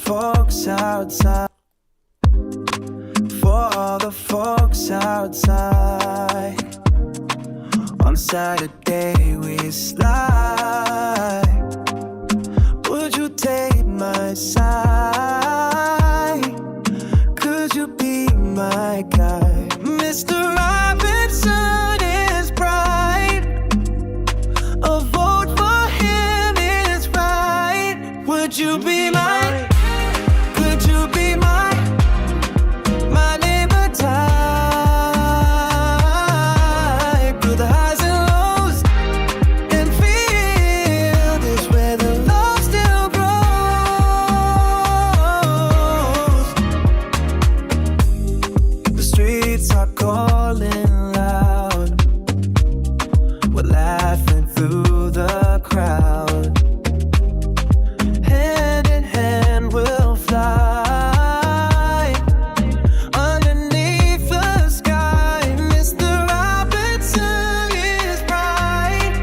folks outside. For all the folks outside. On Saturday we slide. Would you take my side? Could you be my guy? Mr. Robinson is bright. A vote for him is right. Would you be mine? Could you be mine? My neighbor type. Through the highs and lows and field is where the love still grows. The streets are calling loud. We're laughing through the crowd. Hand in hand we'll fly underneath the sky. Mr. Robinson is bright.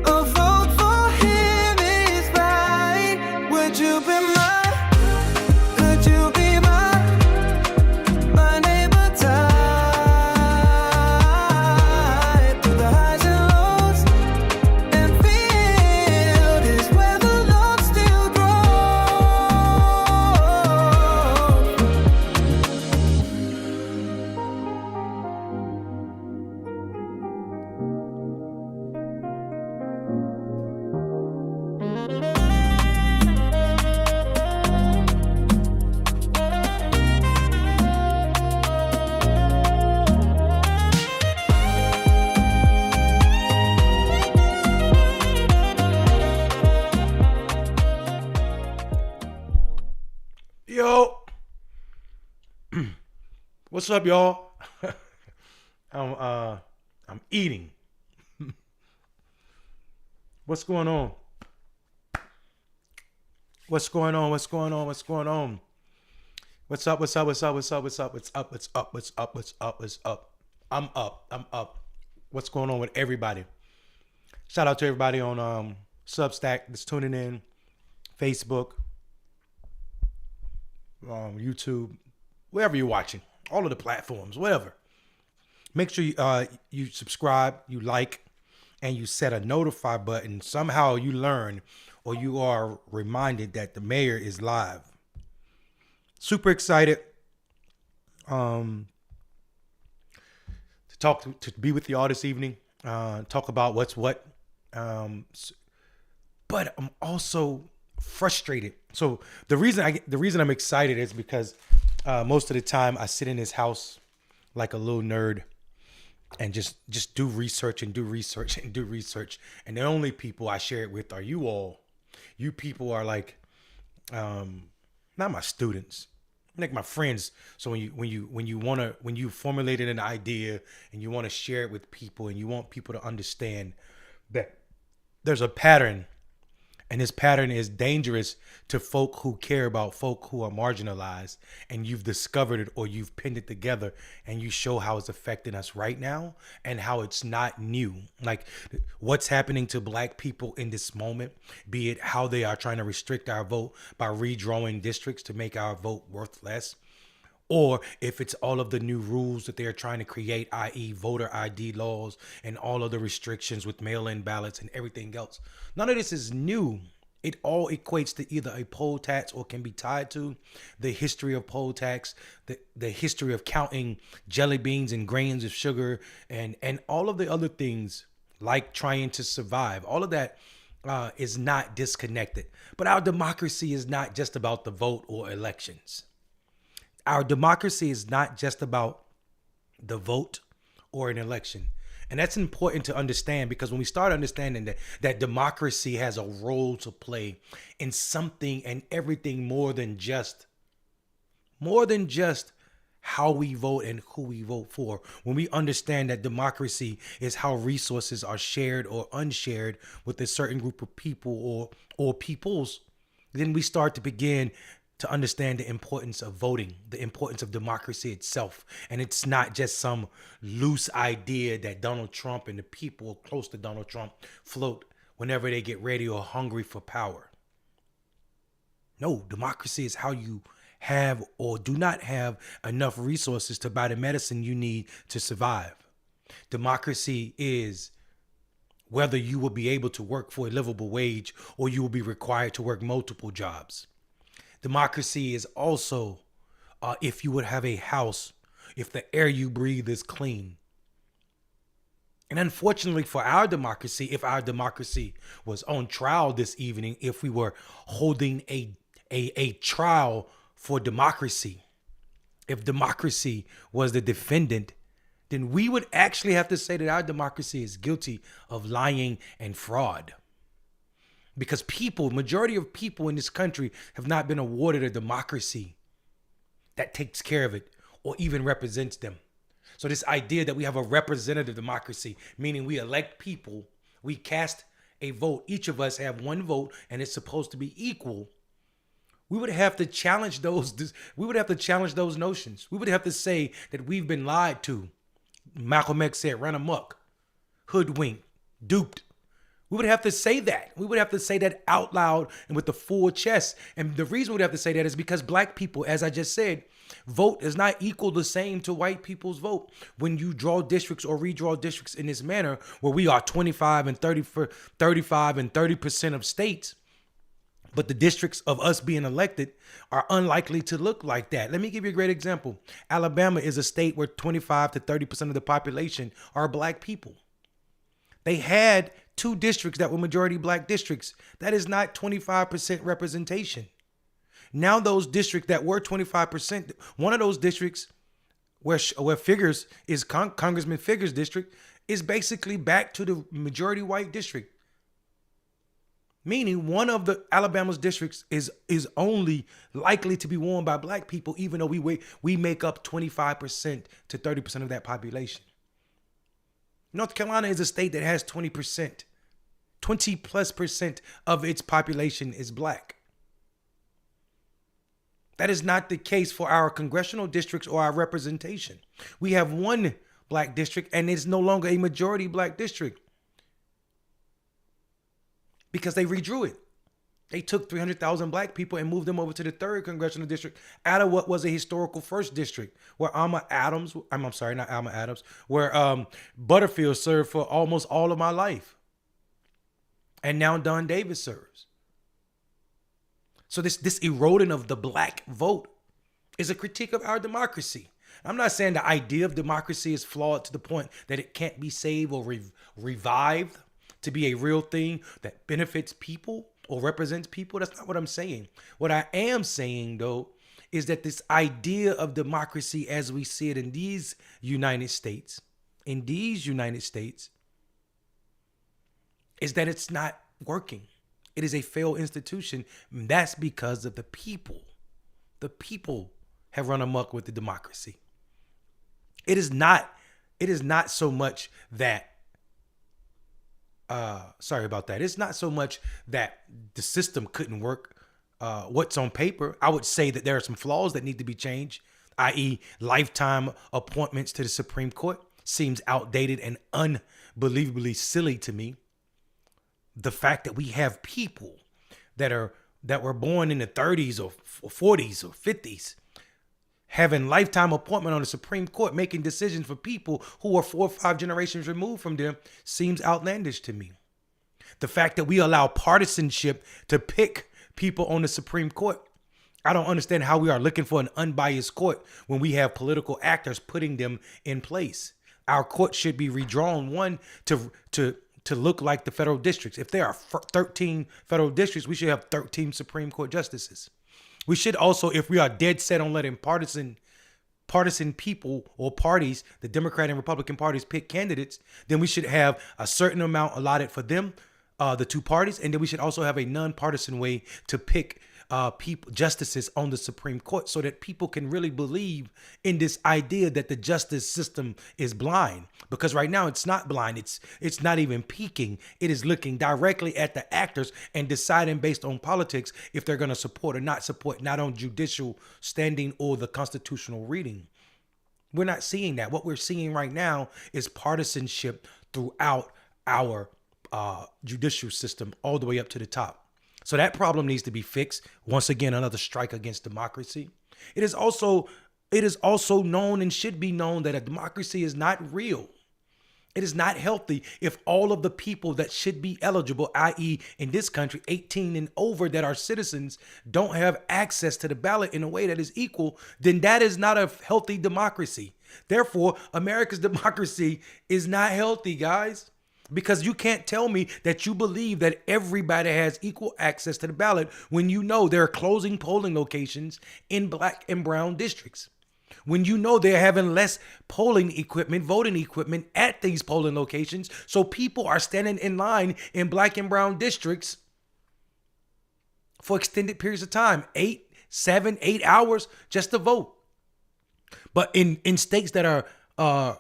A vote for him is right. Would you be mine? Could you be mine? My neighbor type. Through the highs and lows and field is where the love still Yo, what's up, y'all? I'm eating. What's going on? What's going on? What's going on? What's going on? What's up? What's up? What's up? What's up? What's up? What's up? What's up? What's up? What's up? What's up? I'm up. I'm up. What's going on with everybody? Shout out to everybody on Substack that's tuning in, Facebook, YouTube, wherever you're watching, all of the platforms, whatever. Make sure you subscribe, you like, and you set a notify button. Somehow you learn or you are reminded that the mayor is live. Super excited to talk to be with y'all this evening. Talk about what's what. But I'm also frustrated. So the reason I'm excited is because most of the time I sit in this house like a little nerd and just do research and do research and do research. And the only people I share it with are you all. You people are like not my students, like my friends. So when you formulated an idea and you want to share it with people and you want people to understand that there's a pattern. And this pattern is dangerous to folk who care about folk who are marginalized, and you've discovered it or you've pinned it together and you show how it's affecting us right now and how it's not new. Like what's happening to black people in this moment, be it how they are trying to restrict our vote by redrawing districts to make our vote worth less, or if it's all of the new rules that they're trying to create, i.e. voter ID laws and all of the restrictions with mail-in ballots and everything else. None of this is new. It all equates to either a poll tax or can be tied to the history of poll tax, the history of counting jelly beans and grains of sugar and all of the other things like trying to survive. All of that is not disconnected. But our democracy is not just about the vote or elections. Our democracy is not just about the vote or an election. And that's important to understand, because when we start understanding that democracy has a role to play in something and everything more than just how we vote and who we vote for. When we understand that democracy is how resources are shared or unshared with a certain group of people or peoples, then we start to begin to understand the importance of voting, the importance of democracy itself. And it's not just some loose idea that Donald Trump and the people close to Donald Trump float whenever they get ready or hungry for power. No, democracy is how you have or do not have enough resources to buy the medicine you need to survive. Democracy is whether you will be able to work for a livable wage or you will be required to work multiple jobs. Democracy is also if you would have a house, if the air you breathe is clean. And unfortunately for our democracy, if our democracy was on trial this evening, if we were holding a trial for democracy, if democracy was the defendant, then we would actually have to say that our democracy is guilty of lying and fraud. Because people, majority of people in this country have not been awarded a democracy that takes care of it or even represents them. So this idea that we have a representative democracy, meaning we elect people, we cast a vote, each of us have one vote and it's supposed to be equal. We would have to challenge those notions. We would have to say that we've been lied to. Malcolm X said, run amok, hoodwinked, duped. We would have to say that. We would have to say that out loud and with the full chest. And the reason we'd have to say that is because black people, as I just said, vote is not equal the same to white people's vote. When you draw districts or redraw districts in this manner, where we are 25 and 30% of states, but the districts of us being elected are unlikely to look like that. Let me give you a great example. Alabama is a state where 25 to 30% of the population are black people. They had 2 districts that were majority black districts. That is not 25% representation. Now those districts that were 25%, one of those districts where Figures is Congressman Figures district is basically back to the majority white district. Meaning one of the Alabama's districts is only likely to be won by black people, even though we make up 25% to 30% of that population. North Carolina is a state that has 20%. 20+% of its population is black. That is not the case for our congressional districts or our representation. We have one black district and it's no longer a majority black district because they redrew it. They took 300,000 black people and moved them over to the 3rd congressional district out of what was a historical 1st district where where Butterfield served for almost all of my life. And now Don Davis serves. So this eroding of the black vote is a critique of our democracy. I'm not saying the idea of democracy is flawed to the point that it can't be saved or revived to be a real thing that benefits people or represents people. That's not what I'm saying. What I am saying, though, is that this idea of democracy as we see it in these United States, is that it's not working. It is a failed institution. And that's because of the people. The people have run amok with the democracy. It is not so much that It's not so much that the system couldn't work. What's on paper, I would say that there are some flaws that need to be changed, i.e. lifetime appointments to the Supreme Court seems outdated and unbelievably silly to me. The fact that we have people that were born in the 30s or 40s or 50s having lifetime appointment on the Supreme Court, making decisions for people who are 4 or 5 generations removed from them seems outlandish to me. The fact that we allow partisanship to pick people on the Supreme Court. I don't understand how we are looking for an unbiased court when we have political actors putting them in place. Our court should be redrawn, one, to look like the federal districts. If there are 13 federal districts, we should have 13 Supreme Court justices. We should also, if we are dead set on letting partisan people or parties, the Democrat and Republican parties, pick candidates, then we should have a certain amount allotted for them, the 2 parties, and then we should also have a nonpartisan way to pick justices on the Supreme Court so that people can really believe in this idea that the justice system is blind. Because right now it's not blind. It's not even peeking. It is looking directly at the actors and deciding based on politics if they're going to support or not support, not on judicial standing or the constitutional reading. We're not seeing that. What we're seeing right now is partisanship throughout our judicial system all the way up to the top. So that problem needs to be fixed. Once again, another strike against democracy. It is also known and should be known that a democracy is not real. It is not healthy if all of the people that should be eligible, i.e. in this country, 18 and over, that are citizens, don't have access to the ballot in a way that is equal. Then that is not a healthy democracy. Therefore, America's democracy is not healthy, guys. Because you can't tell me that you believe that everybody has equal access to the ballot when you know they're closing polling locations in black and brown districts. When you know they're having less polling equipment, voting equipment at these polling locations. So people are standing in line in black and brown districts for extended periods of time, 8, 7, 8 hours just to vote. But in states that are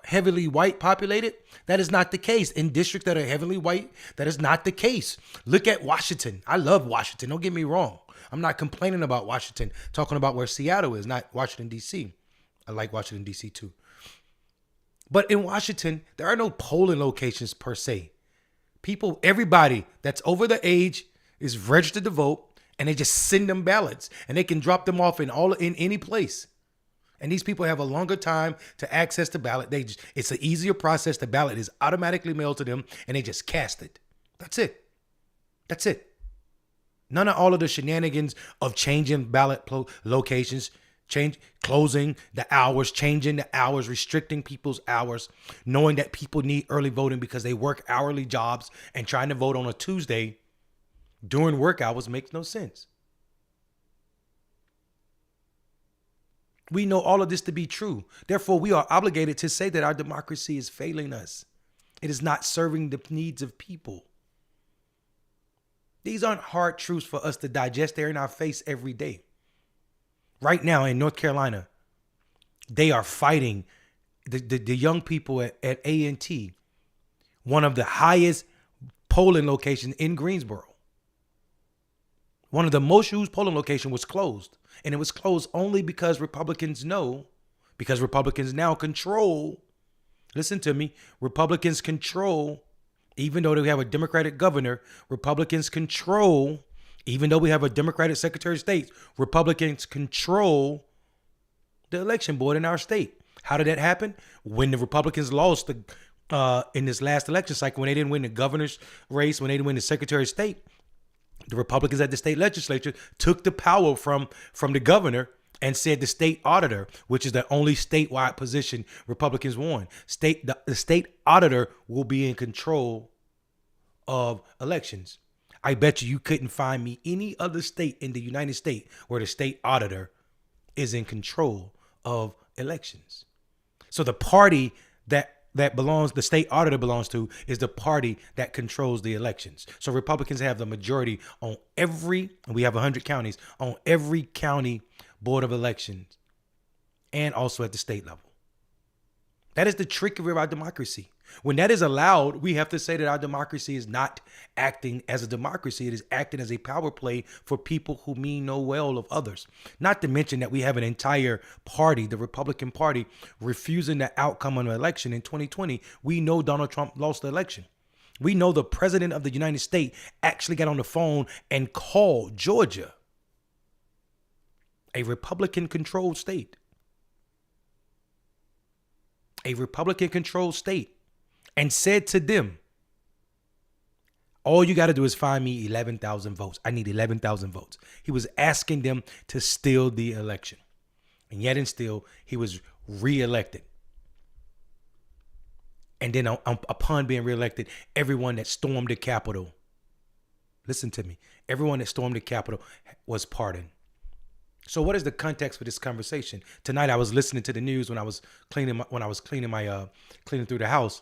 heavily white populated, that is not the case. In districts that are heavily white, that is not the case. Look at Washington. I love Washington. Don't get me wrong. I'm not complaining about Washington, talking about where Seattle is, not Washington, D.C. I like Washington, D.C. too. But in Washington, there are no polling locations per se. People, everybody that's over the age is registered to vote, and they just send them ballots, and they can drop them off in any place. And these people have a longer time to access the ballot. It's an easier process. The ballot is automatically mailed to them, and they just cast it. That's it. That's it. None of all of the shenanigans of changing ballot locations, closing the hours, changing the hours, restricting people's hours, knowing that people need early voting because they work hourly jobs, and trying to vote on a Tuesday during work hours makes no sense. We know all of this to be true. Therefore, we are obligated to say that our democracy is failing us. It is not serving the needs of people. These aren't hard truths for us to digest. They're in our face every day. Right now in North Carolina, they are fighting the young people at A&T, one of the highest polling locations in Greensboro. One of the most used polling locations was closed. And it was closed only because Republicans now control, listen to me, Republicans control, even though they have a Democratic governor, Republicans control, even though we have a Democratic Secretary of State, Republicans control the election board in our state. How did that happen? When the Republicans lost in this last election cycle, when they didn't win the governor's race, when they didn't win the Secretary of State, the Republicans at the state legislature took the power from the governor and said the state auditor, which is the only statewide position Republicans won, the state auditor will be in control of elections. I bet you couldn't find me any other state in the United States where the state auditor is in control of elections. So the party the state auditor belongs to is the party that controls the elections. So Republicans have the majority on we have 100 counties, on every county board of elections, and also at the state level. That is the trickery of our democracy. When that is allowed, we have to say that our democracy is not acting as a democracy. It is acting as a power play for people who mean no well of others. Not to mention that we have an entire party, the Republican Party, refusing the outcome of an election in 2020. We know Donald Trump lost the election. We know the president of the United States actually got on the phone and called Georgia, a Republican-controlled state. A Republican-controlled state. And said to them, all you got to do is find me 11,000 votes. I need 11,000 votes. He was asking them to steal the election. And yet and still, he was reelected. And then upon being reelected, everyone that stormed the Capitol, listen to me, everyone that stormed the Capitol was pardoned. So what is the context for this conversation? Tonight I was listening to the news when I was cleaning through the house.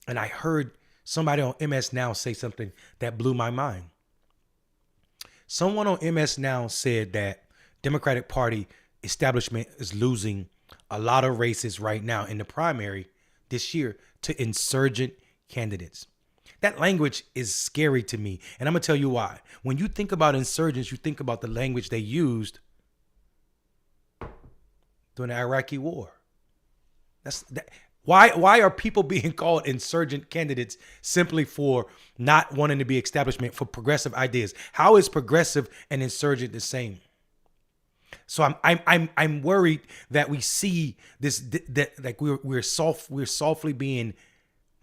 And I heard somebody on MS Now say something that blew my mind. Someone on MS Now said that Democratic Party establishment is losing a lot of races right now in the primary this year to insurgent candidates. That language is scary to me. And I'm going to tell you why. When you think about insurgents, you think about the language they used during the Iraqi war. Why are people being called insurgent candidates simply for not wanting to be establishment for progressive ideas? How is progressive and insurgent the same? So I'm worried that we see this that like we're softly being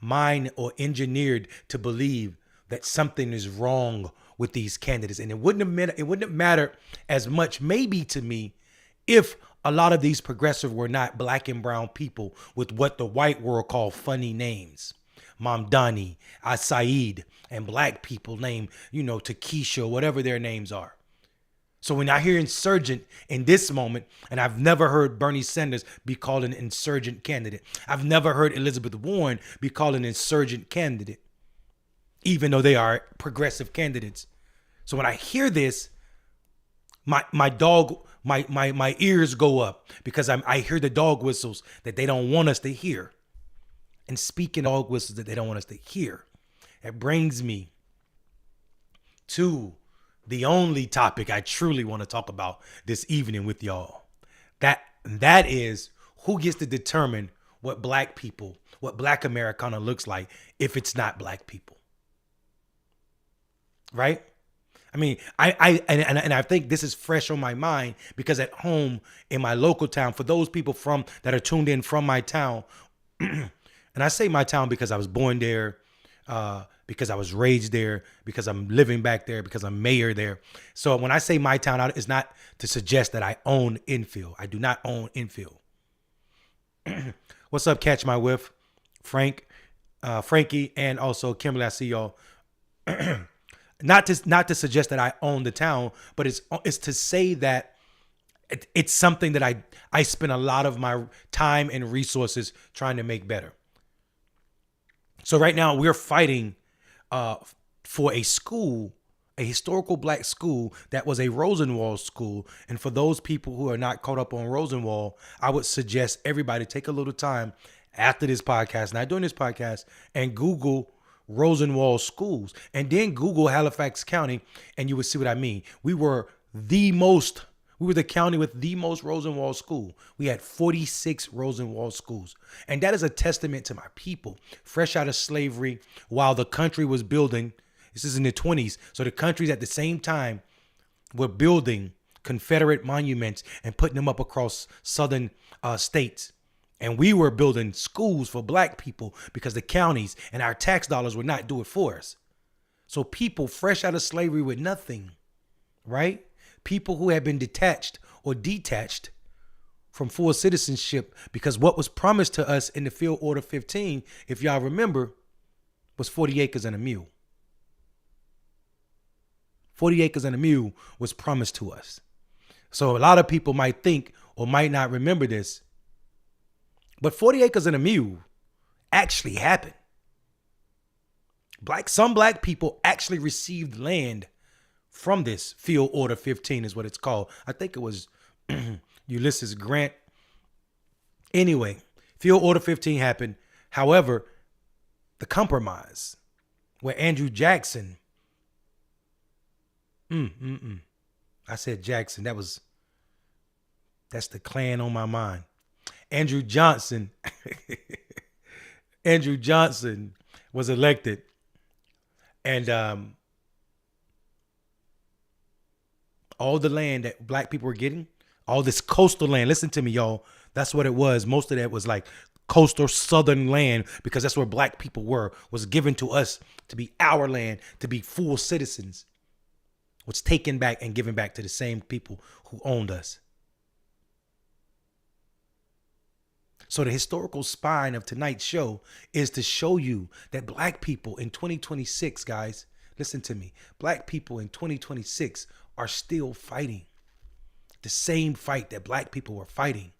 mind or engineered to believe that something is wrong with these candidates, and it wouldn't have mattered as much maybe to me if a lot of these progressive were not black and brown people with what the white world call funny names. Mamdani, Saeed, and black people named, Takesha, whatever their names are. So when I hear insurgent in this moment, and I've never heard Bernie Sanders be called an insurgent candidate. I've never heard Elizabeth Warren be called an insurgent candidate, even though they are progressive candidates. So when I hear this, my ears go up because I hear the dog whistles that they don't want us to hear. And speaking dog whistles that they don't want us to hear, it brings me to the only topic I truly want to talk about this evening with y'all. That is who gets to determine what black Americana looks like if it's not black people. Right? I mean, I think this is fresh on my mind because at home in my local town, for those people that are tuned in from my town, and I say my town because I was born there, because I was raised there, because I'm living back there, because I'm mayor there. So when I say my town, it's not to suggest that I own Enfield. I do not own Enfield. What's up, Catch My Whiff, Frankie, and also Kimberly. I see y'all. Not to suggest that I own the town, but it's to say that it's something that I spend a lot of my time and resources trying to make better. So right now we're fighting for a school, a historical black school that was a Rosenwald school. And for those people who are not caught up on Rosenwald, I would suggest everybody take a little time after this podcast, not during this podcast, and Google Rosenwald schools, and then Google Halifax County, and you would see what I mean. We were the county with the most Rosenwald school. We had 46 Rosenwald schools. And that is a testament to my people, fresh out of slavery, while the country was building. This is in the 20s. So the countries at the same time were building Confederate monuments and putting them up across southern states. And we were building schools for black people because the counties and our tax dollars would not do it for us. So people fresh out of slavery with nothing, right? People who had been detached or detached from full citizenship because what was promised to us in the Field Order 15, if y'all remember, was 40 acres and a mule. 40 acres and a mule was promised to us. So a lot of people might think or might not remember this, but 40 acres and a mule actually happened. Some black people actually received land from this Field Order 15 is what it's called. I think it was Ulysses Grant. Anyway, Field Order 15 happened. However, the compromise where Andrew Jackson, I said Jackson. That's the Klan on my mind. Andrew Johnson was elected, and all the land that black people were getting, all this coastal land, listen to me, y'all, that's what it was. Most of that was like coastal southern land because that's where black people was given to us to be our land, to be full citizens, was taken back and given back to the same people who owned us. So the historical spine of tonight's show is to show you that black people in 2026, guys, listen to me, black people in 2026 are still fighting the same fight that black people were fighting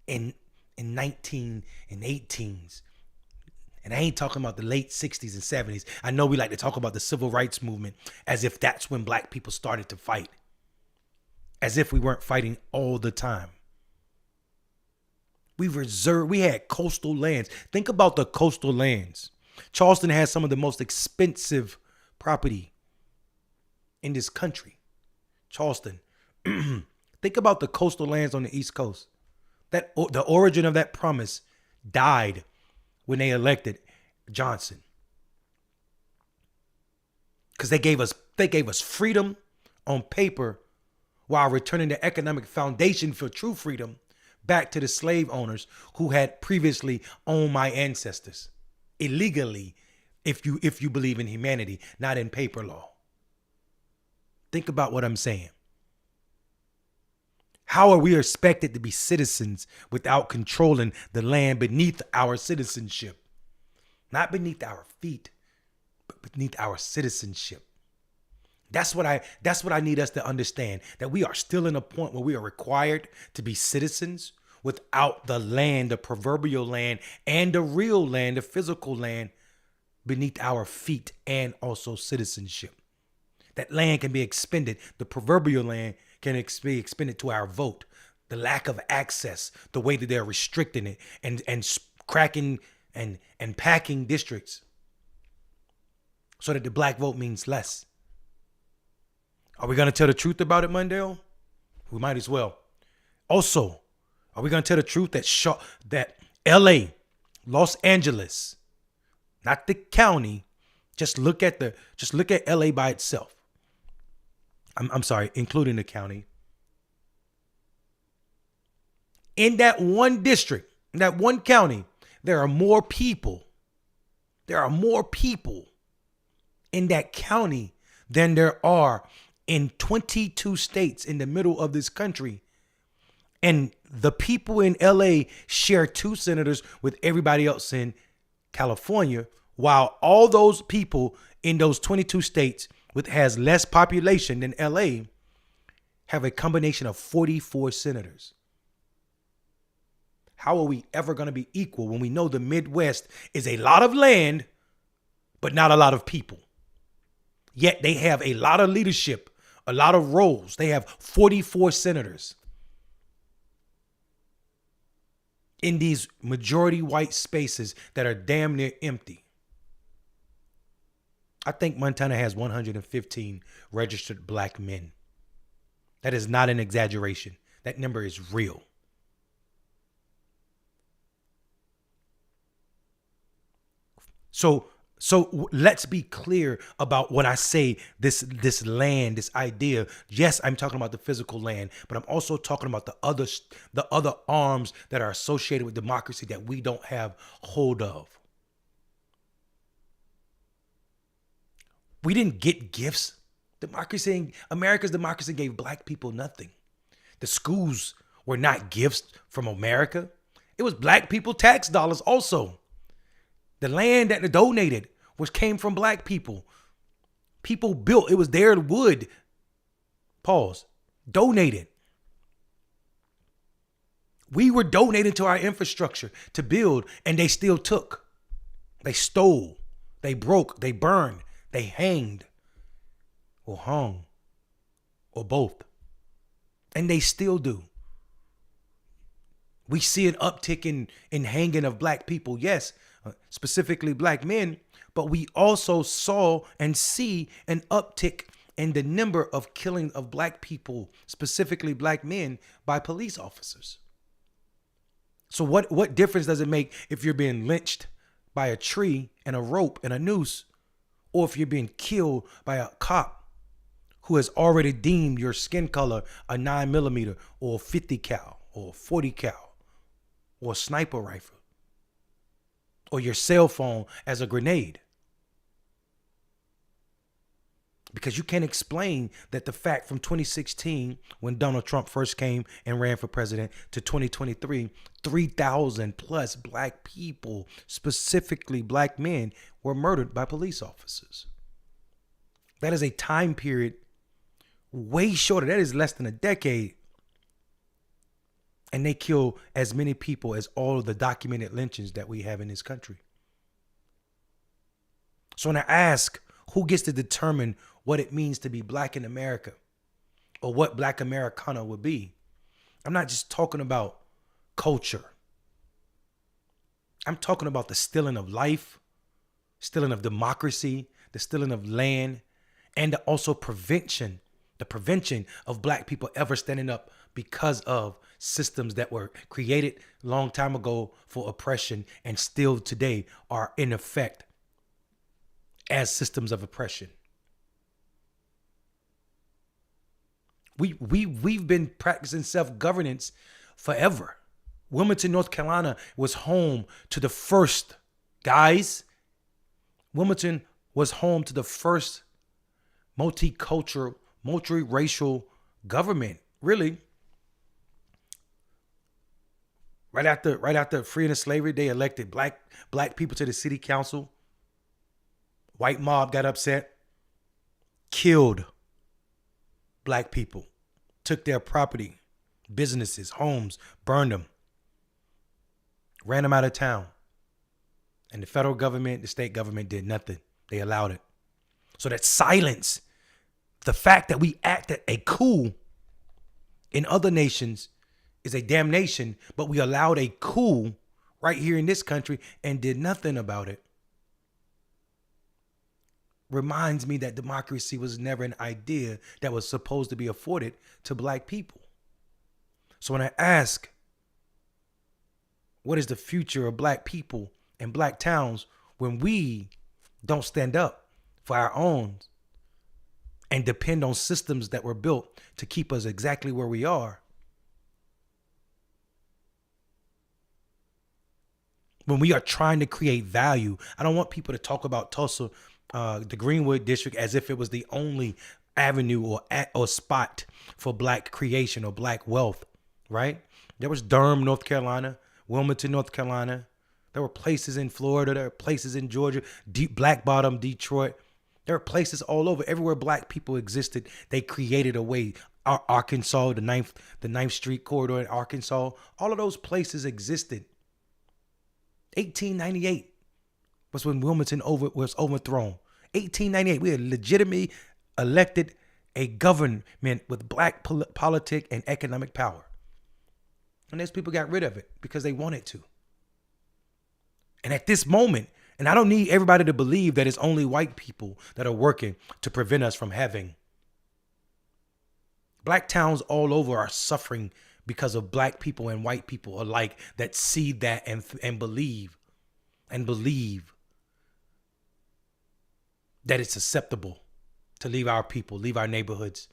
in 19 and 18s. And I ain't talking about the late 60s and 70s. I know we like to talk about the civil rights movement as if that's when black people started to fight, as if we weren't fighting all the time. We had coastal lands. Think about the coastal lands. Charleston has some of the most expensive property in this country. Charleston. Think about the coastal lands on the East Coast. The origin of that promise died when they elected Johnson. Because they gave us freedom on paper while returning the economic foundation for true freedom back to the slave owners who had previously owned my ancestors illegally, if you believe in humanity, not in paper law. Think about what I'm saying. How are we expected to be citizens without controlling the land beneath our citizenship? Not beneath our feet, but beneath our citizenship. That's what I need us to understand, that we are still in a point where we are required to be citizens without the land, the proverbial land, and the real land, the physical land beneath our feet, and also citizenship. That land can be expended. The proverbial land can be expended to our vote. The lack of access, the way that they're restricting it and cracking and packing districts so that the black vote means less. Are we going to tell the truth about it, Mondale? We might as well. Also, are we going to tell the truth that LA, Los Angeles, not the county, just look at LA by itself. I'm sorry, including the county. In that one district, in that one county, there are more people. There are more people in that county than there are in 22 states in the middle of this country. And the people in LA share 2 senators with everybody else in California, while all those people in those 22 states has less population than LA have a combination of 44 senators. How are we ever going to be equal when we know the Midwest is a lot of land, but not a lot of people? Yet they have a lot of leadership, a lot of roles. They have 44 senators in these majority white spaces that are damn near empty. I think Montana has 115 registered black men. That is not an exaggeration. That number is real. So let's be clear about when I say this land, this idea. Yes, I'm talking about the physical land, but I'm also talking about the other arms that are associated with democracy that we don't have hold of. We didn't get gifts. America's democracy gave black people nothing. The schools were not gifts from America. It was black people tax dollars also. The land that they donated came from black people. People built, it was their wood. Donated. We were donating to our infrastructure to build, and they still took. They stole. They broke. They burned. They hanged or hung or both. And they still do. We see an uptick in hanging of black people. Yes, specifically black men. But we also saw and see an uptick in the number of killing of black people, specifically black men, by police officers. So what difference does it make if you're being lynched by a tree and a rope and a noose, or if you're being killed by a cop who has already deemed your skin color a 9mm or 50 cal or 40 cal or a sniper rifle, or your cell phone as a grenade? Because you can't explain that the fact from 2016, when Donald Trump first came and ran for president, to 2023, 3,000 plus black people, specifically black men, were murdered by police officers. That is a time period way shorter. That is less than a decade. And they kill as many people as all of the documented lynchings that we have in this country. So when I ask who gets to determine what it means to be black in America, or what black Americana would be, I'm not just talking about culture. I'm talking about the stealing of life, stealing of democracy, the stealing of land, and also the prevention of black people ever standing up because of systems that were created long time ago for oppression and still today are in effect as systems of oppression. We've been practicing self-governance forever. Wilmington, North Carolina was home to the first, guys. Wilmington was home to the first multicultural, multiracial government, really. Right after freeing of slavery, they elected black people to the city council. White mob got upset, killed black people, took their property, businesses, homes, burned them, ran them out of town. And the federal government, the state government did nothing. They allowed it. So that silence, the fact that we acted a coup in other nations is a damnation, but we allowed a coup right here in this country and did nothing about it. Reminds me that democracy was never an idea that was supposed to be afforded to black people. So when I ask, what is the future of black people and black towns when we don't stand up for our own and depend on systems that were built to keep us exactly where we are? When we are trying to create value, I don't want people to talk about Tulsa, the Greenwood district, as if it was the only avenue or spot for black creation or black wealth, right? There was Durham, North Carolina, Wilmington, North Carolina. There were places in Florida. There were places in Georgia, Black Bottom, Detroit. There are places all over. Everywhere black people existed, they created a way. Arkansas, the 9th Street corridor in Arkansas, all of those places existed. 1898 was when Wilmington was overthrown. 1898, we had legitimately elected a government with black politic and economic power. And those people got rid of it because they wanted to. And at this moment, and I don't need everybody to believe that it's only white people that are working to prevent us from having. Black towns all over are suffering because of black people and white people alike that see that and believe that it's acceptable to leave our people, leave our neighborhoods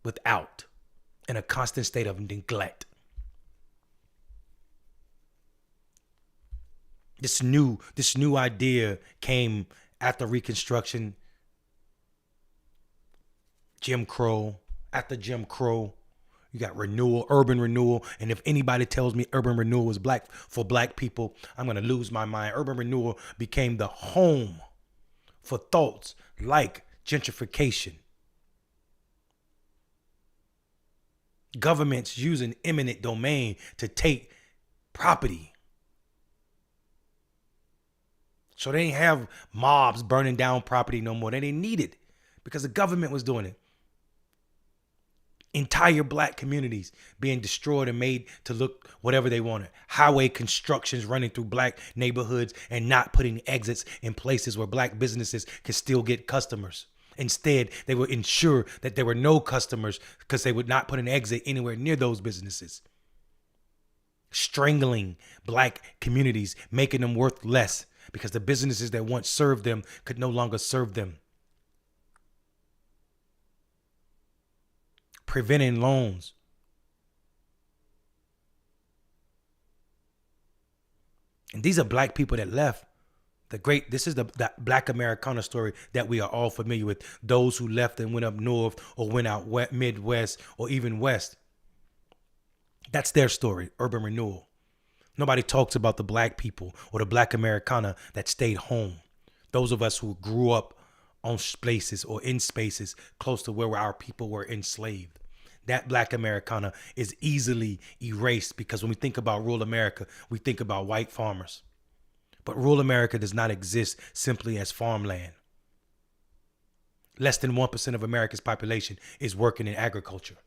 without, in a constant state of neglect. This new idea came after Reconstruction, Jim Crow. After Jim Crow, you got renewal, urban renewal. And if anybody tells me urban renewal is for black people, I'm going to lose my mind. Urban renewal became the home for thoughts like gentrification. Governments using eminent domain to take property. So they didn't have mobs burning down property no more. They didn't need it because the government was doing it. Entire black communities being destroyed and made to look whatever they wanted. Highway constructions running through black neighborhoods and not putting exits in places where black businesses could still get customers. Instead, they would ensure that there were no customers because they would not put an exit anywhere near those businesses. Strangling black communities, making them worth less because the businesses that once served them could no longer serve them. Preventing loans. And these are black people that left. This is the Black Americana story that we are all familiar with. Those who left and went up north or went out Midwest or even west. That's their story, urban renewal. Nobody talks about the black people or the Black Americana that stayed home. Those of us who grew up on places or in spaces close to where our people were enslaved. That Black Americana is easily erased because when we think about rural America, we think about white farmers. But rural America does not exist simply as farmland. Less than 1% of America's population is working in agriculture.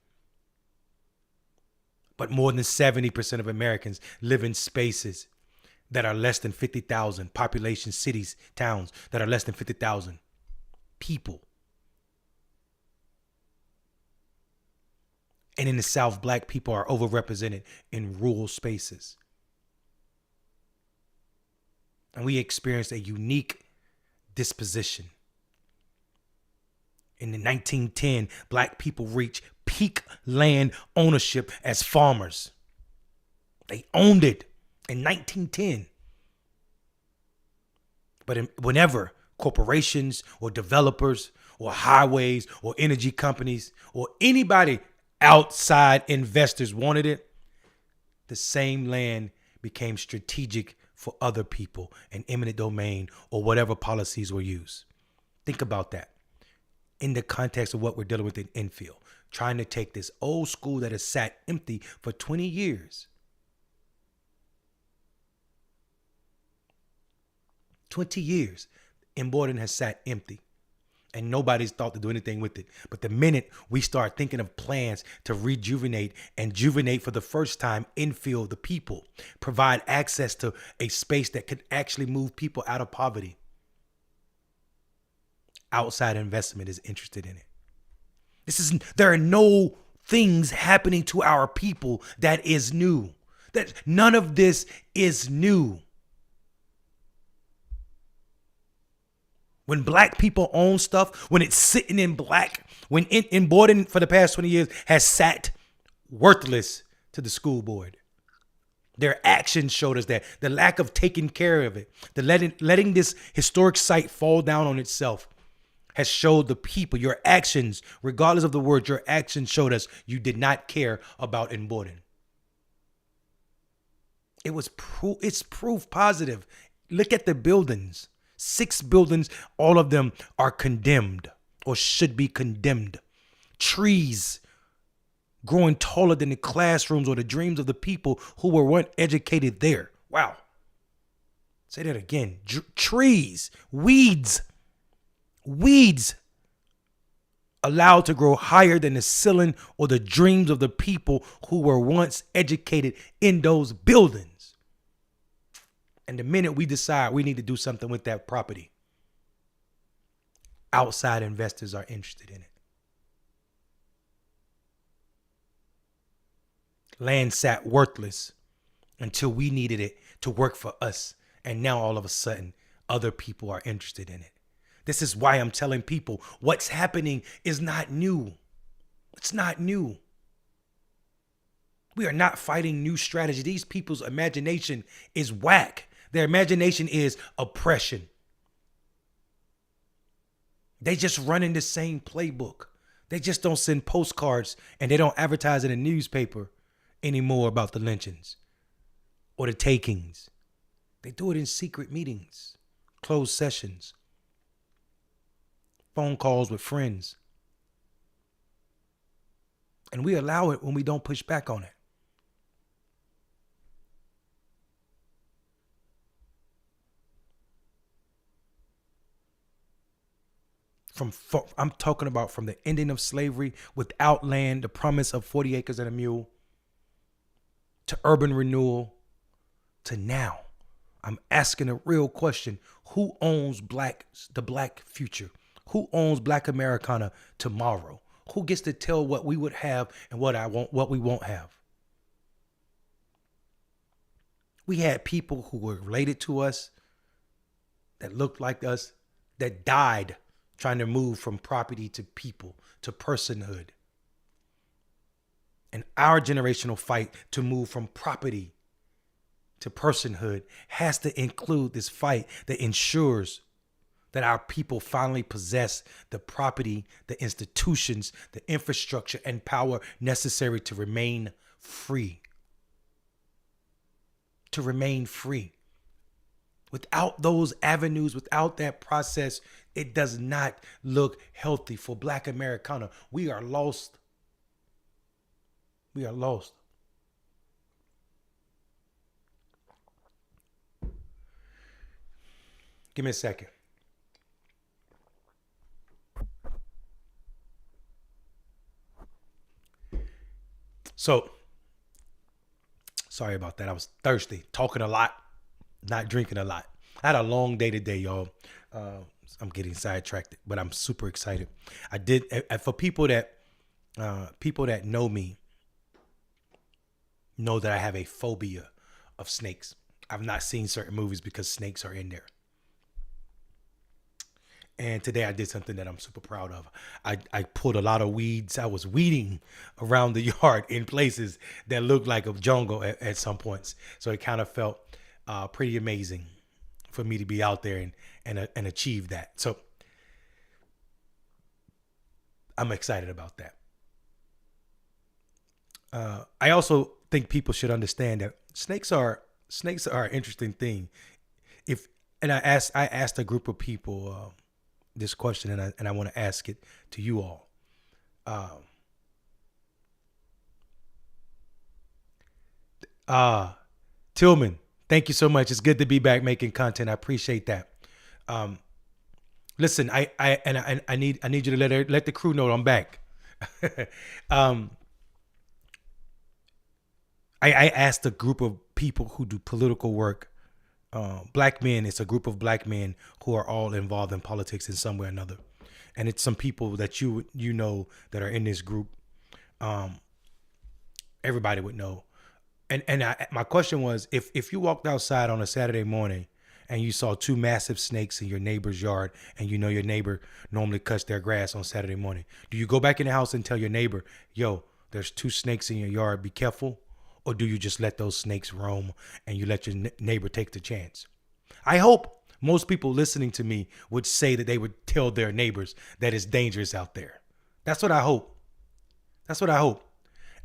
But more than 70% of Americans live in spaces that are less than 50,000, population cities, towns that are less than 50,000 people. And in the South, black people are overrepresented in rural spaces. And we experienced a unique disposition. In the 1910, black people reached peak land ownership as farmers. They owned it in 1910. But whenever corporations or developers or highways or energy companies or anybody outside investors wanted it, the same land became strategic for other people and eminent domain or whatever policies were used. Think about that in the context of what we're dealing with in infill, trying to take this old school that has sat empty for 20 years. 20 years, Emborden has sat empty and nobody's thought to do anything with it. But the minute we start thinking of plans to rejuvenate and juvenate for the first time, infill the people, provide access to a space that could actually move people out of poverty, outside investment is interested in it. There are no things happening to our people that is new. That none of this is new. When black people own stuff, when it's sitting in black, when Emborden for the past 20 years has sat worthless to the school board. Their actions showed us that. The lack of taking care of it, the letting this historic site fall down on itself has showed the people, your actions, regardless of the word, your actions showed us you did not care about Emborden. It's proof positive. Look at the buildings. 6 buildings, all of them are condemned or should be condemned. Trees growing taller than the classrooms or the dreams of the people who were once educated there. Wow. Say that again. Trees, weeds allowed to grow higher than the ceiling or the dreams of the people who were once educated in those buildings. And the minute we decide we need to do something with that property, outside investors are interested in it. Land sat worthless until we needed it to work for us. And now all of a sudden, other people are interested in it. This is why I'm telling people what's happening is not new. It's not new. We are not fighting new strategy. These people's imagination is whack. Their imagination is oppression. They just run in the same playbook. They just don't send postcards and they don't advertise in a newspaper anymore about the lynchings or the takings. They do it in secret meetings, closed sessions, phone calls with friends. And we allow it when we don't push back on it. I'm talking about from the ending of slavery without land, the promise of 40 acres and a mule, to urban renewal, to now. I'm asking a real question. Who owns the black future? Who owns Black Americana tomorrow? Who gets to tell what we would have and what we won't have? We had people who were related to us, that looked like us, that died trying to move from property to people, to personhood. And our generational fight to move from property to personhood has to include this fight that ensures that our people finally possess the property, the institutions, the infrastructure, and power necessary to remain free. To remain free. Without those avenues, without that process, it does not look healthy for Black Americana. We are lost. We are lost. Give me a second. So, sorry about that. I was thirsty, talking a lot, not drinking a lot. I had a long day today, y'all. I'm getting sidetracked, but I'm super excited. I did for people that know me know that I have a phobia of snakes. I've not seen certain movies because snakes are in there. And today I did something that I'm super proud of. I pulled a lot of weeds. I was weeding around the yard in places that looked like a jungle at some points. So it kind of felt pretty amazing for me to be out there and achieve that. So I'm excited about that. I also think people should understand that snakes are an interesting thing. If and I asked a group of people this question, and I want to ask it to you all. Uh, Tillman, thank you so much. It's good to be back making content. I appreciate that. Um, Listen, I need you to let the crew know I'm back. um, I asked a group of people who do political work. Black men. It's a group of black men who are all involved in politics in some way or another, and it's some people that you know that are in this group. Um, Everybody would know. And my question was, if you walked outside on a Saturday morning and you saw two massive snakes in your neighbor's yard, and you know your neighbor normally cuts their grass on Saturday morning, do you go back in the house and tell your neighbor, yo, there's two snakes in your yard, be careful? Or do you just let those snakes roam and you let your neighbor take the chance? I hope most people listening to me would say that they would tell their neighbors that it's dangerous out there. That's what I hope. That's what I hope.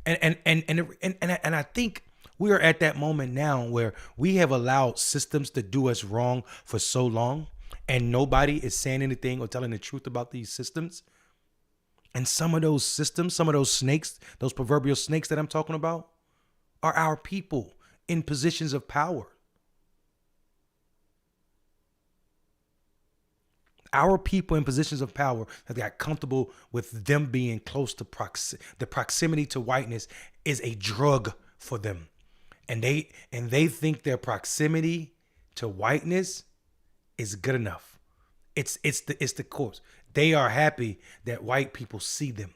And I think we are at that moment now where we have allowed systems to do us wrong for so long, and nobody is saying anything or telling the truth about these systems. And some of those systems, some of those snakes, those proverbial snakes that I'm talking about, are our people in positions of power. Our people in positions of power have got comfortable with them being close to the proximity to whiteness is a drug for them. And they think their proximity to whiteness is good enough. It's the course. They are happy that white people see them.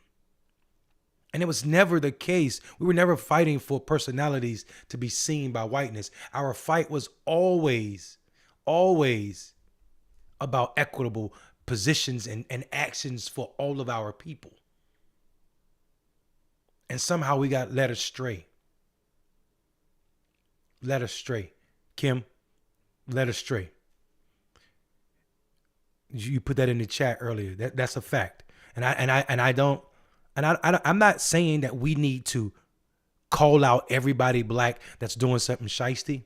And it was never the case. We were never fighting for personalities to be seen by whiteness. Our fight was always about equitable positions and actions for all of our people. And somehow we got led astray. Led astray. Kim, led astray. You put that in the chat earlier. That's a fact. I'm not saying that we need to call out everybody black that's doing something shiesty.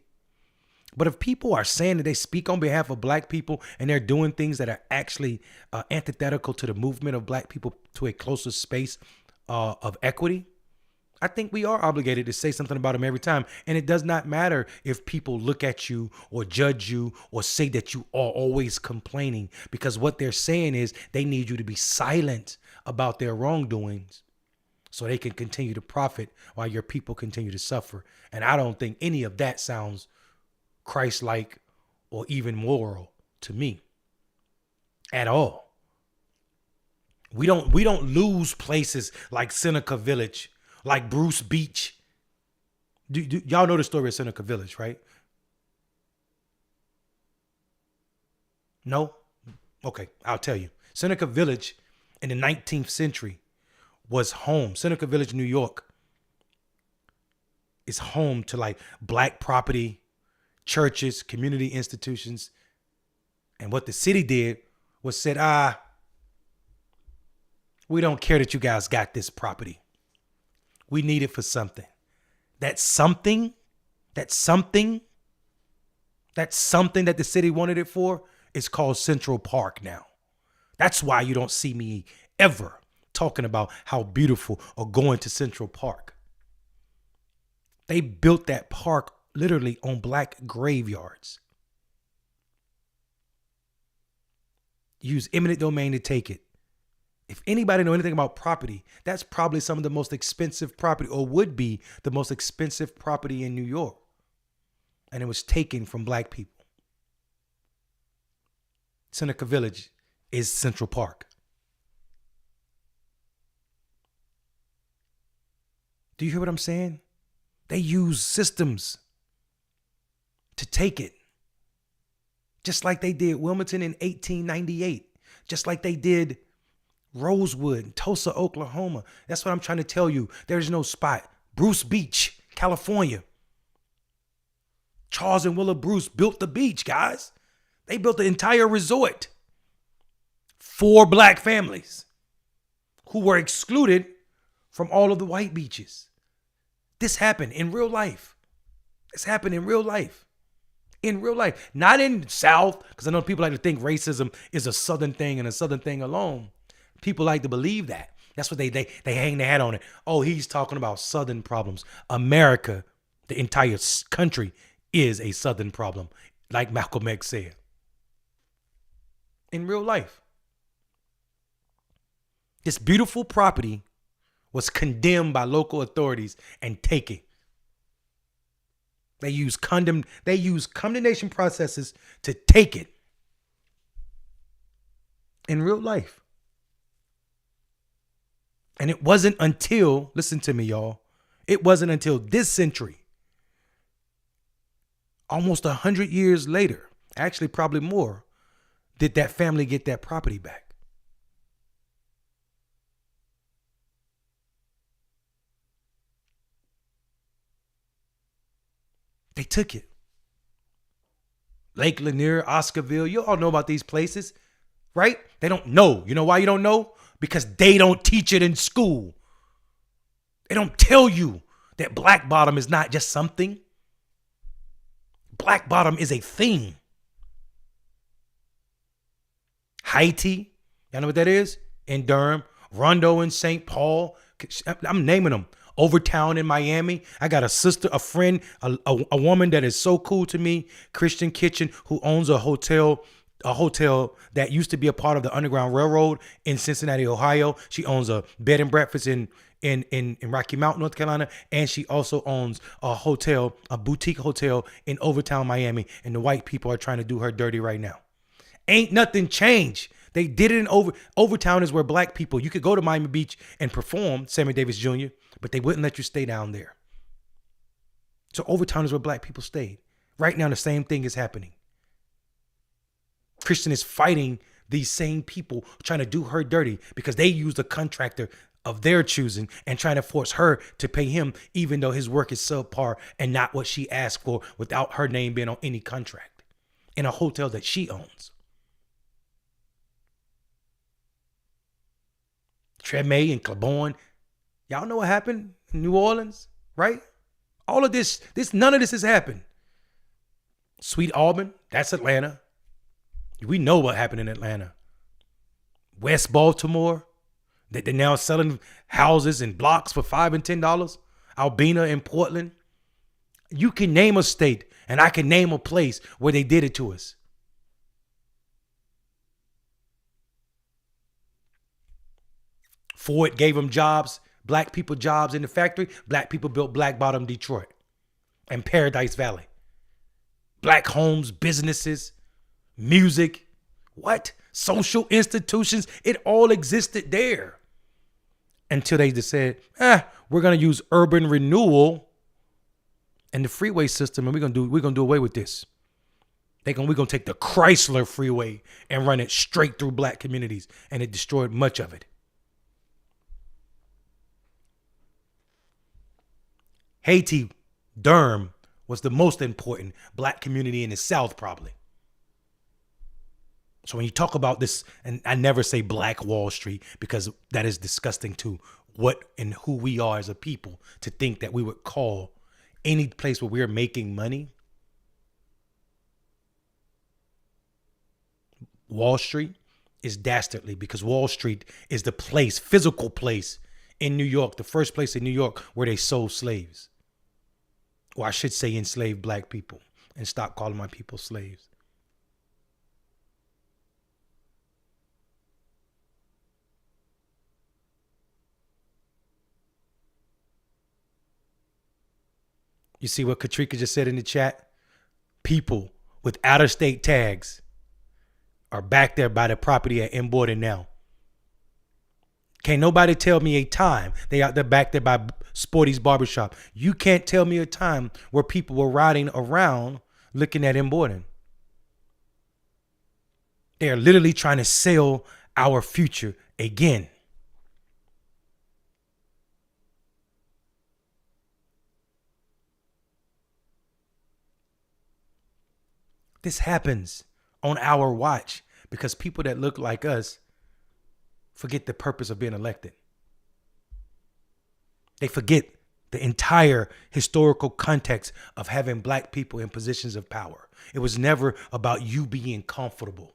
But if people are saying that they speak on behalf of black people and they're doing things that are actually antithetical to the movement of black people to a closer space of equity, I think we are obligated to say something about them every time. And it does not matter if people look at you or judge you or say that you are always complaining, because what they're saying is they need you to be silent about their wrongdoings so they can continue to profit while your people continue to suffer. And I don't think any of that sounds Christ-like or even moral to me at all. We don't lose places like Seneca Village, like Bruce Beach. Do y'all know the story of Seneca Village, right? No? Okay, I'll tell you. Seneca Village in the 19th century was home. Seneca Village, New York is home to like black property, churches, community institutions. And what the city did was said, we don't care that you guys got this property. We need it for something. That something that the city wanted it for is called Central Park now. That's why you don't see me ever talking about how beautiful or going to Central Park. They built that park literally on black graveyards. Use eminent domain to take it. If anybody know anything about property, that's probably some of the most expensive property, or would be the most expensive property in New York. And it was taken from black people. Seneca Village is Central Park. Do you hear what I'm saying? They use systems to take it. Just like they did Wilmington in 1898. Just like they did Rosewood, Tulsa, Oklahoma. That's what I'm trying to tell you. There's no spot. Bruce Beach, California. Charles and Willa Bruce built the beach, guys. They built the entire resort for black families who were excluded from all of the white beaches. This happened in real life. This happened in real life. In real life. Not in the South, because I know people like to think racism is a Southern thing and a Southern thing alone. People like to believe that. That's what they hang their hat on it. Oh, he's talking about Southern problems. America, the entire country, is a Southern problem, like Malcolm X said. In real life. This beautiful property was condemned by local authorities and taken. They use condemnation processes to take it. In real life. And it wasn't until, listen to me, y'all, it wasn't until this century, almost 100 years later, actually probably more, did that family get that property back. They took it. Lake Lanier, Oscarville, you all know about these places, right? They don't know. You know why you don't know? Because they don't teach it in school. They don't tell you that Black Bottom is not just something. Black Bottom is a thing. Haiti, y'all know what that is? In Durham. Rondo in St. Paul. I'm naming them. Overtown in Miami. I got a sister, a friend, a woman that is so cool to me, Christian Kitchen, who owns a hotel that used to be a part of the Underground Railroad in Cincinnati, Ohio. She owns a bed and breakfast in Rocky Mount, North Carolina, and she also owns a hotel, a boutique hotel in Overtown, Miami, and the white people are trying to do her dirty right now. Ain't nothing changed. They did it in Overtown is where black people, you could go to Miami Beach and perform, Sammy Davis Jr., but they wouldn't let you stay down there. So Overtown is where black people stayed. Right now, the same thing is happening. Christian is fighting these same people trying to do her dirty because they used a contractor of their choosing and trying to force her to pay him even though his work is subpar and not what she asked for without her name being on any contract in a hotel that she owns. Treme and Claiborne, y'all know what happened in New Orleans, right? All of this, none of this has happened. Sweet Auburn, that's Atlanta. We know what happened in Atlanta. West Baltimore, that they're now selling houses and blocks for $5 and $10. Albina in Portland. You can name a state and I can name a place where they did it to us. Ford gave them jobs, black people jobs in the factory. Black people built Black Bottom Detroit and Paradise Valley. Black homes, businesses, music, what? Social institutions, it all existed there. Until they just said, we're going to use urban renewal and the freeway system and we're going to do away with this. We're going to take the Chrysler freeway and run it straight through black communities, and it destroyed much of it. Haiti, Durham was the most important black community in the South, probably. So when you talk about this, and I never say Black Wall Street because that is disgusting to what and who we are as a people, to think that we would call any place where we're making money Wall Street is dastardly, because Wall Street is the place, physical place in New York, the first place in New York where they sold slaves. Or I should say enslaved black people, and stop calling my people slaves. You see what Katrika just said in the chat? People with out-of-state tags are back there by the property at Emborden now. Can't nobody tell me a time. They out there back there by Sporty's Barbershop. You can't tell me a time where people were riding around looking at M. Borden. They are literally trying to sell our future again. This happens on our watch because people that look like us forget the purpose of being elected. They forget the entire historical context of having black people in positions of power. It was never about you being comfortable.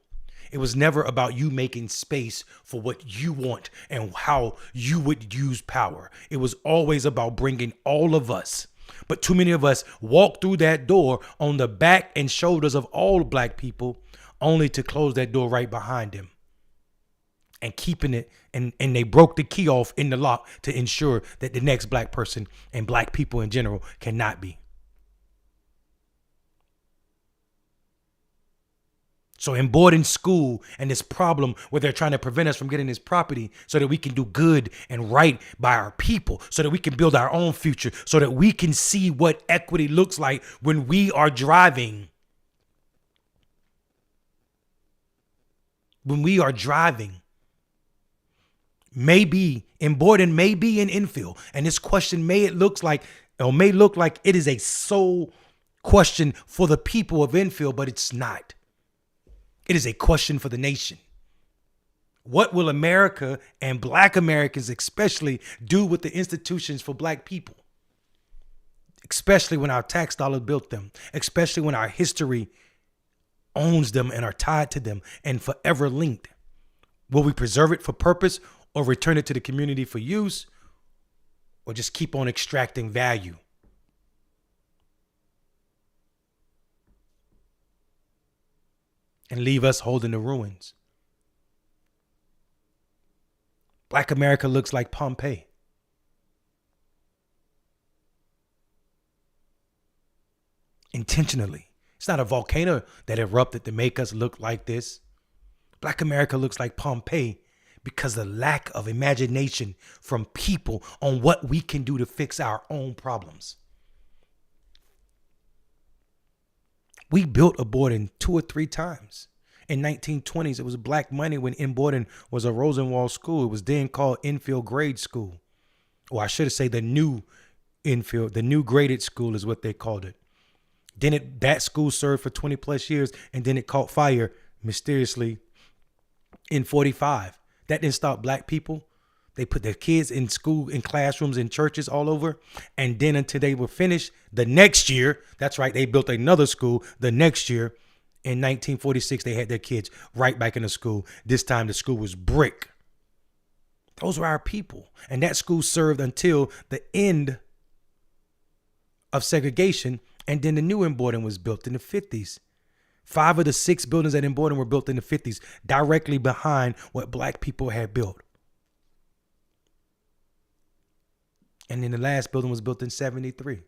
It was never about you making space for what you want and how you would use power. It was always about bringing all of us. But too many of us walk through that door on the back and shoulders of all black people, only to close that door right behind them and keeping it. And they broke the key off in the lock to ensure that the next black person and black people in general cannot be. So in boarding school and this problem where they're trying to prevent us from getting this property so that we can do good and right by our people, so that we can build our own future, so that we can see what equity looks like when we are driving. When we are driving, maybe in Borden, maybe in infill. And this question may look like it is a sole question for the people of infill, but it's not. It is a question for the nation. What will America and black Americans especially do with the institutions for black people? Especially when our tax dollar built them, especially when our history owns them and are tied to them and forever linked. Will we preserve it for purpose or return it to the community for use, or just keep on extracting value? And leave us holding the ruins. Black America looks like Pompeii. Intentionally. It's not a volcano that erupted to make us look like this. Black America looks like Pompeii because of the lack of imagination from people on what we can do to fix our own problems. We built a Borden 2 or 3 times. In 1920s, it was black money when in Borden was a Rosenwald school. It was then called Infield Grade School. Or I should say the new Infield, the new graded school is what they called it. Then that school served for 20 plus years, and then it caught fire mysteriously in 45. That didn't stop black people. They put their kids in school, in classrooms, in churches all over. And then until they were finished the next year, that's right, they built another school the next year. In 1946, they had their kids right back in the school. This time the school was brick. Those were our people. And that school served until the end of segregation. And then the new in Borden was built in the 50s. 5 of the 6 buildings that in Borden were built in the 50s, directly behind what black people had built. And then the last building was built in 73.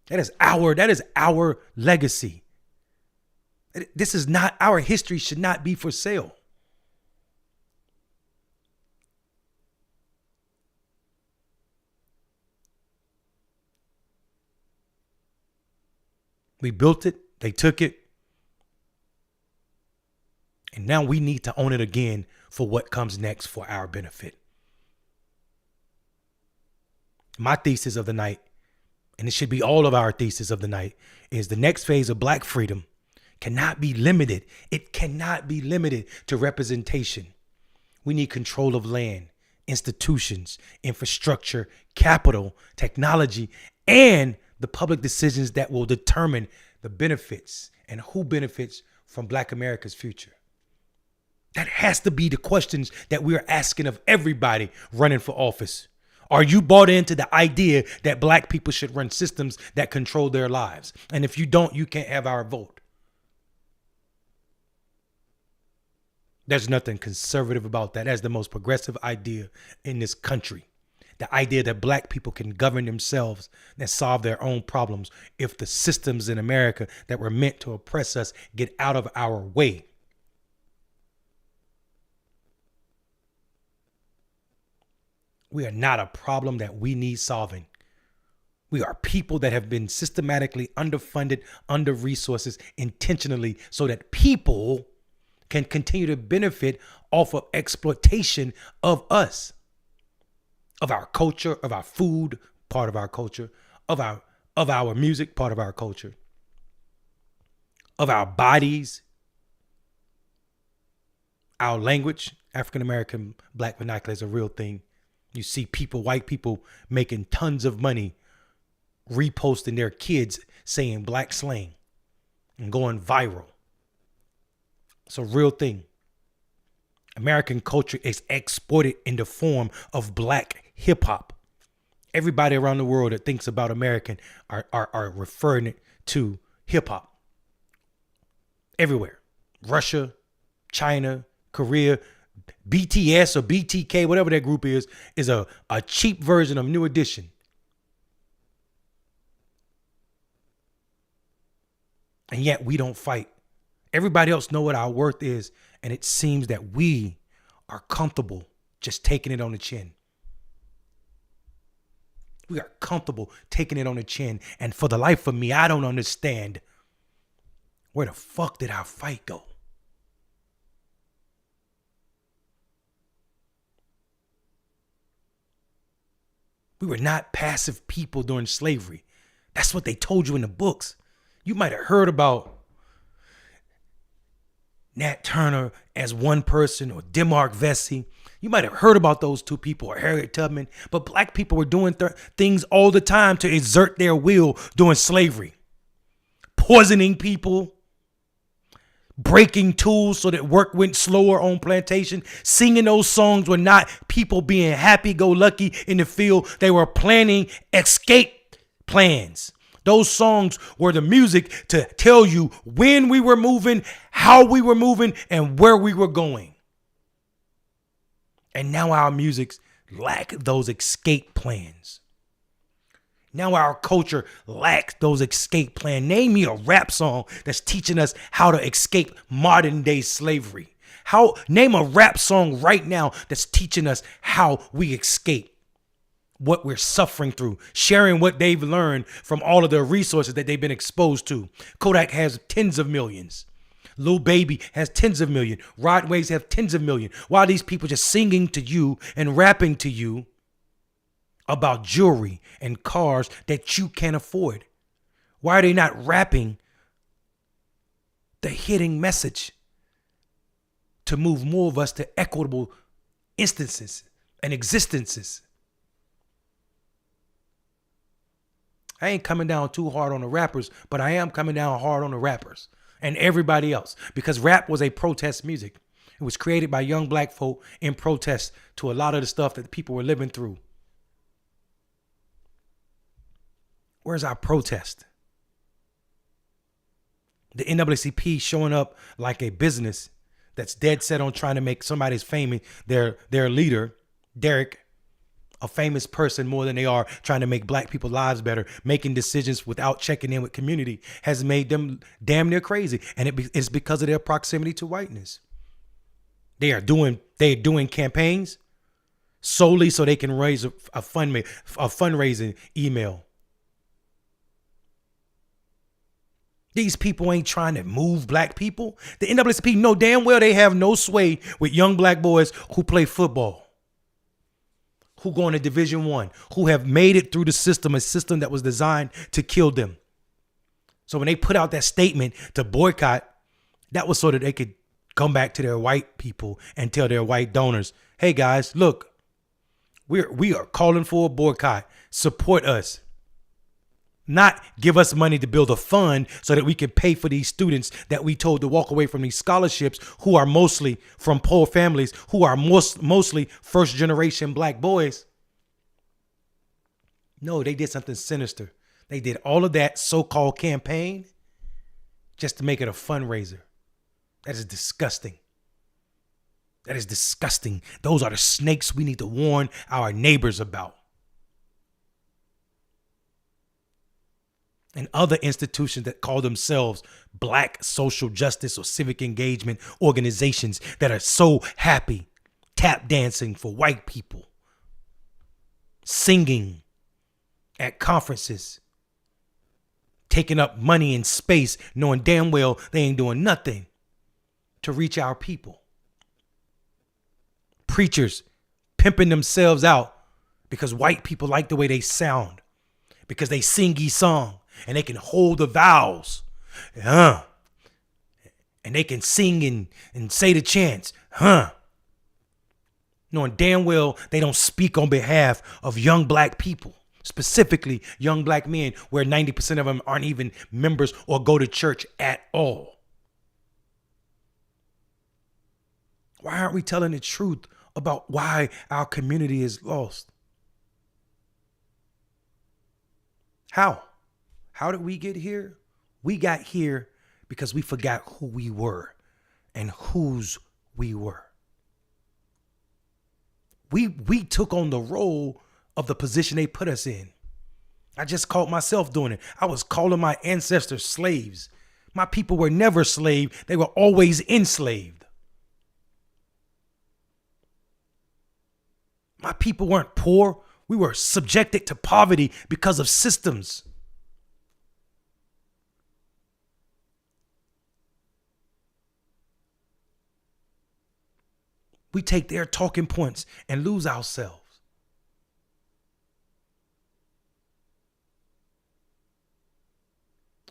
That is our legacy. This is not, our history should not be for sale. We built it, they took it, and now we need to own it again for what comes next for our benefit. My thesis of the night, and it should be all of our thesis of the night, is the next phase of black freedom cannot be limited. It cannot be limited to representation. We need control of land, institutions, infrastructure, capital, technology, and the public decisions that will determine the benefits and who benefits from black America's future. That has to be the questions that we are asking of everybody running for office. Are you bought into the idea that black people should run systems that control their lives? And if you don't, you can't have our vote. There's nothing conservative about that. That's the most progressive idea in this country. The idea that black people can govern themselves and solve their own problems if the systems in America that were meant to oppress us get out of our way. We are not a problem that we need solving. We are people that have been systematically underfunded, under resources intentionally so that people can continue to benefit off of exploitation of us, of our culture, of our food, part of our culture, of our music, part of our culture, of our bodies, our language. African American Black vernacular is a real thing. You see people, white people, making tons of money reposting their kids saying Black slang and going viral. It's a real thing. American culture is exported in the form of Black hip hop. Everybody around the world that thinks about American are referring it to hip hop. Everywhere. Russia, China, Korea, BTS or BTK, whatever that group is a cheap version of New Edition. And yet we don't fight. Everybody else know what our worth is, and it seems that we are comfortable just taking it on the chin. We are comfortable taking it on the chin, and for the life of me, I don't understand where the fuck did our fight go? We were not passive people during slavery. That's what they told you in the books. You might have heard about Nat Turner as one person or Demarc Vesey. You might have heard about those two people or Harriet Tubman, but Black people were doing things all the time to exert their will during slavery. Poisoning people, breaking tools so that work went slower on plantation. Singing those songs were not people being happy-go-lucky in the field. They were planning escape plans. Those songs were the music to tell you when we were moving, how we were moving, and where we were going. And now our musics lack those escape plans. Now our culture lacks those escape plans. Name me a rap song that's teaching us how to escape modern day slavery. Name a rap song right now that's teaching us how we escape what we're suffering through, sharing what they've learned from all of the resources that they've been exposed to. Kodak has tens of millions. Lil Baby has tens of millions. Rod Waves have tens of millions. Why are these people just singing to you and rapping to you about jewelry and cars that you can't afford? Why are they not rapping the hitting message to move more of us to equitable instances and existences? I ain't coming down too hard on the rappers, but I am coming down hard on the rappers and everybody else, because rap was a protest music. It was created by young Black folk in protest to a lot of the stuff that people were living through. Where's our protest? The NAACP showing up like a business that's dead set on trying to make somebody's fame their leader, Derek, a famous person more than they are trying to make Black people's lives better, making decisions without checking in with community, has made them damn near crazy. And it's because of their proximity to whiteness. They're doing campaigns solely so they can raise a fundraising email. These people ain't trying to move Black people. The NAACP know damn well they have no sway with young Black boys who play football, who go into Division I, who have made it through the system, a system that was designed to kill them. So when they put out that statement to boycott, that was so that they could come back to their white people and tell their white donors, hey guys, look, we are calling for a boycott. Support us. Not give us money to build a fund so that we can pay for these students that we told to walk away from these scholarships, who are mostly from poor families, who are mostly first generation Black boys. No, they did something sinister. They did all of that so-called campaign just to make it a fundraiser. That is disgusting. That is disgusting. Those are the snakes we need to warn our neighbors about. And other institutions that call themselves Black social justice or civic engagement organizations that are so happy tap dancing for white people. singing at conferences, taking up money and space, knowing damn well they ain't doing nothing to reach our people. Preachers pimping themselves out because white people like the way they sound, because they sing song and they can hold the vowels. And they can sing and say the chants. Knowing damn well they don't speak on behalf of young black people, specifically young black men, where 90% of them aren't even members or go to church at all. Why aren't we telling the truth about why our community is lost? How? How did we get here? We got here because we forgot who we were and whose we were. We took on the role of the position they put us in. I just caught myself doing it. I was calling my ancestors slaves. My people were never slave. They were always enslaved. My people weren't poor. We were subjected to poverty because of systems. We take their talking points and lose ourselves.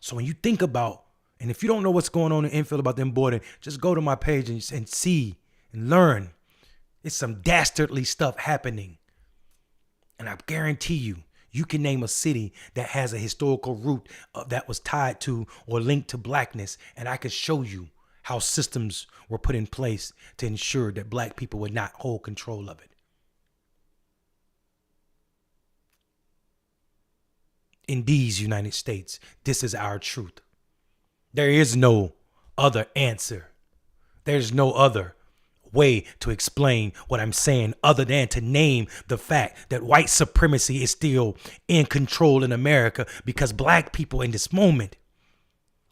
So when you think about, and if you don't know what's going on in Enfield about them boarding, just go to my page and see and learn. It's some dastardly stuff happening. And I guarantee you, you can name a city that has a historical root that was tied to or linked to blackness. And I could show you how systems were put in place to ensure that black people would not hold control of it. In these United States, this is our truth. There is no other answer. There's no other way to explain what I'm saying other than to name the fact that white supremacy is still in control in America, because black people in this moment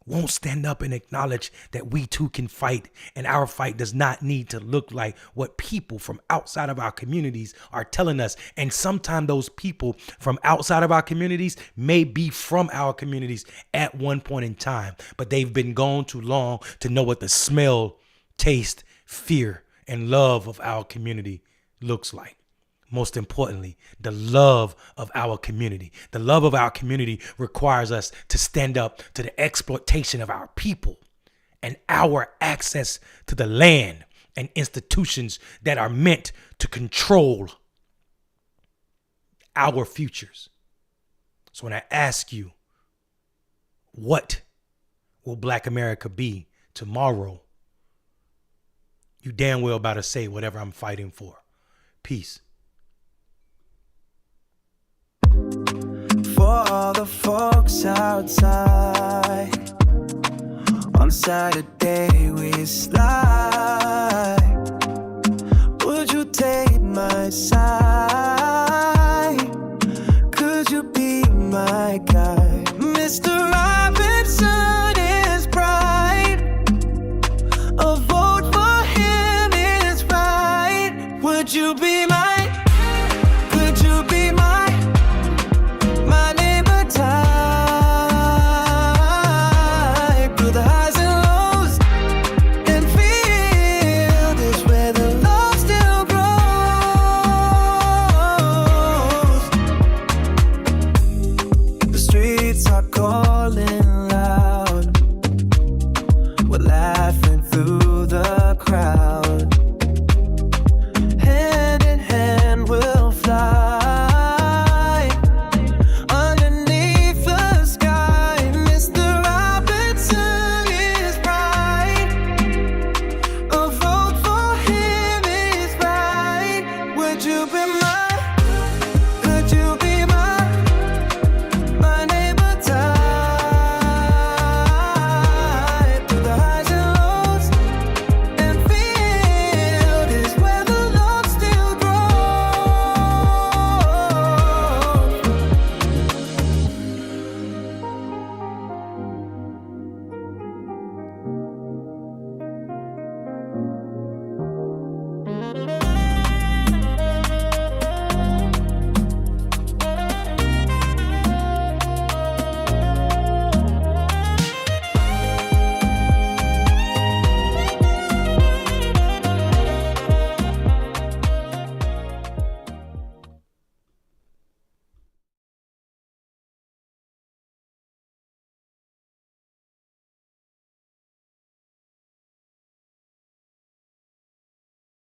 won't stand up and acknowledge that we too can fight, and our fight does not need to look like what people from outside of our communities are telling us. And sometimes those people from outside of our communities may be from our communities at one point in time, but they've been gone too long to know what the smell, taste, fear, and love of our community looks like. Most importantly, the love of our community. The love of our community requires us to stand up to the exploitation of our people and our access to the land and institutions that are meant to control our futures. So when I ask you, what will Black America be tomorrow? You damn well about to say whatever I'm fighting for. Peace. For all the folks outside, on Saturday we slide. Would you take my side?